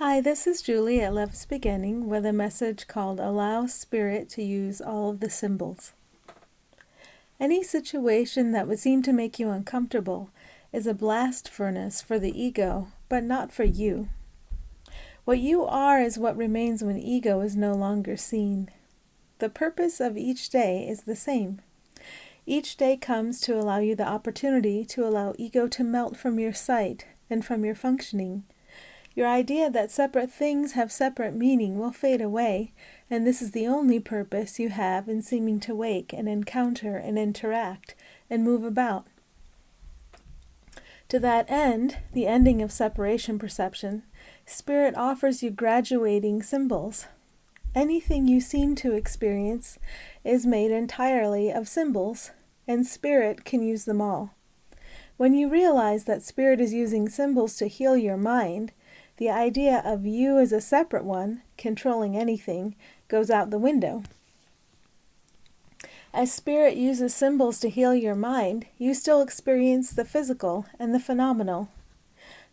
Hi, this is Julie at Love's Beginning with a message called Allow Spirit to Use All of the Symbols. Any situation that would seem to make you uncomfortable is a blast furnace for the ego, but not for you. What you are is what remains when ego is no longer seen. The purpose of each day is the same. Each day comes to allow you the opportunity to allow ego to melt from your sight and from your functioning. Your idea that separate things have separate meaning will fade away, and this is the only purpose you have in seeming to wake and encounter and interact and move about. To that end, the ending of separation perception, Spirit offers you graduating symbols. Anything you seem to experience is made entirely of symbols, and Spirit can use them all. When you realize that Spirit is using symbols to heal your mind, the idea of you as a separate one, controlling anything, goes out the window. As Spirit uses symbols to heal your mind, you still experience the physical and the phenomenal.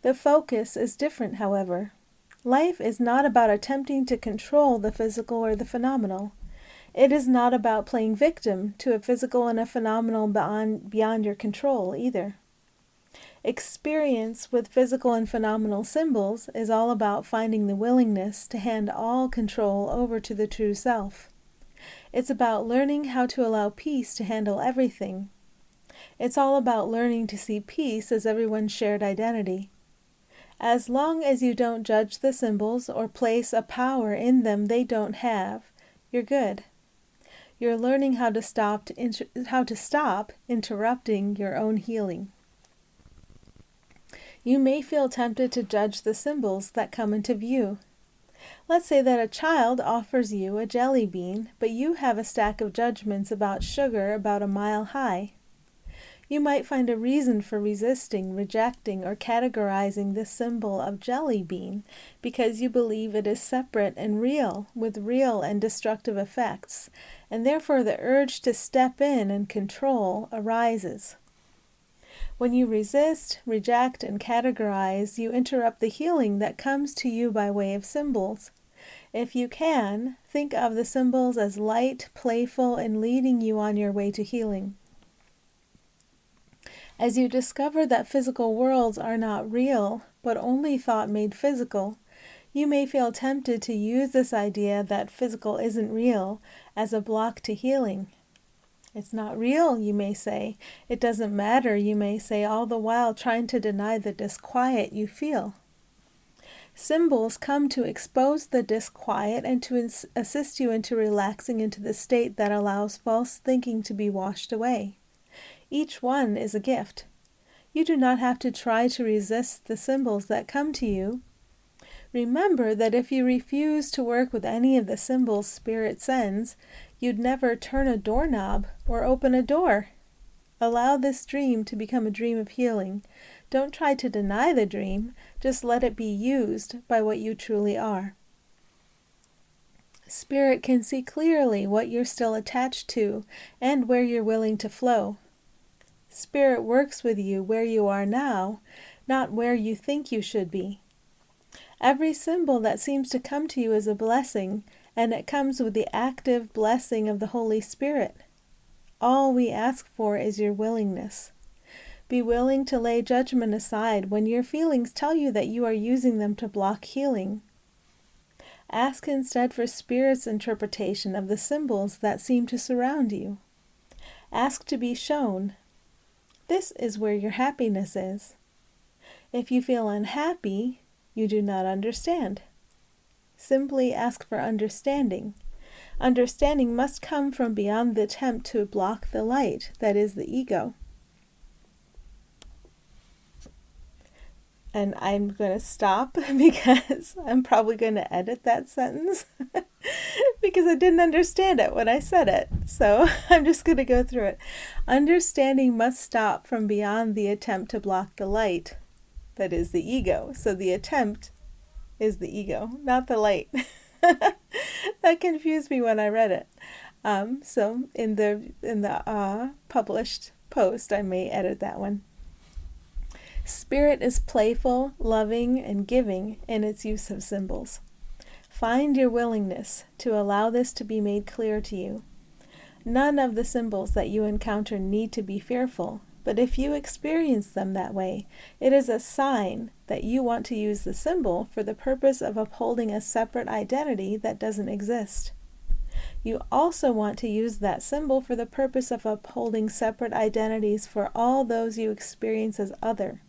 The focus is different, however. Life is not about attempting to control the physical or the phenomenal. It is not about playing victim to a physical and a phenomenal beyond your control either. Experience with physical and phenomenal symbols is all about finding the willingness to hand all control over to the true self. It's about learning how to allow peace to handle everything. It's all about learning to see peace as everyone's shared identity. As long as you don't judge the symbols or place a power in them they don't have, you're good. You're learning how to stop interrupting your own healing. You may feel tempted to judge the symbols that come into view. Let's say that a child offers you a jelly bean, but you have a stack of judgments about sugar about a mile high. You might find a reason for resisting, rejecting, or categorizing this symbol of jelly bean because you believe it is separate and real, with real and destructive effects, and therefore the urge to step in and control arises. When you resist, reject, and categorize, you interrupt the healing that comes to you by way of symbols. If you can, think of the symbols as light, playful, and leading you on your way to healing. As you discover that physical worlds are not real, but only thought made physical, you may feel tempted to use this idea that physical isn't real as a block to healing. It's not real, you may say. It doesn't matter, you may say, all the while trying to deny the disquiet you feel. Symbols come to expose the disquiet and to assist you into relaxing into the state that allows false thinking to be washed away. Each one is a gift. You do not have to try to resist the symbols that come to you. Remember that if you refuse to work with any of the symbols Spirit sends, you'd never turn a doorknob or open a door. Allow this dream to become a dream of healing. Don't try to deny the dream, just let it be used by what you truly are. Spirit can see clearly what you're still attached to and where you're willing to flow. Spirit works with you where you are now, not where you think you should be. Every symbol that seems to come to you is a blessing, and it comes with the active blessing of the Holy Spirit. All we ask for is your willingness. Be willing to lay judgment aside when your feelings tell you that you are using them to block healing. Ask instead for Spirit's interpretation of the symbols that seem to surround you. Ask to be shown. This is where your happiness is. If you feel unhappy, you do not understand. Simply ask for understanding. Understanding must come from beyond the attempt to block the light, that is the ego. And I'm going to stop because I'm probably going to edit that sentence because I didn't understand it when I said it. So I'm just going to go through it. Understanding must stop from beyond the attempt to block the light, that is the ego. So the attempt is the ego, not the light. That confused me when I read it. So in the published post, I may edit that one. Spirit is playful, loving, and giving in its use of symbols. Find your willingness to allow this to be made clear to you. None of the symbols that you encounter need to be fearful, but if you experience them that way, it is a sign that you want to use the symbol for the purpose of upholding a separate identity that doesn't exist. You also want to use that symbol for the purpose of upholding separate identities for all those you experience as other.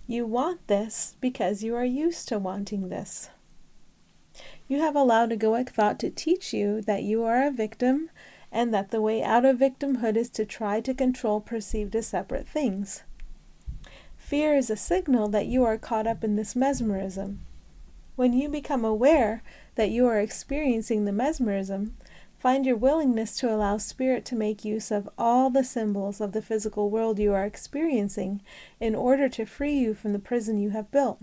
You want this because you are used to wanting this. You have allowed egoic thought to teach you that you are a victim and that the way out of victimhood is to try to control perceived as separate things. Fear is a signal that you are caught up in this mesmerism. When you become aware that you are experiencing the mesmerism, find your willingness to allow Spirit to make use of all the symbols of the physical world you are experiencing in order to free you from the prison you have built.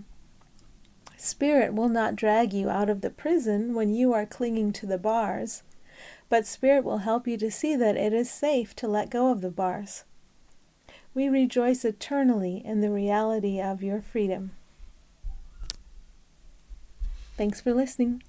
Spirit will not drag you out of the prison when you are clinging to the bars, but Spirit will help you to see that it is safe to let go of the bars. We rejoice eternally in the reality of your freedom. Thanks for listening.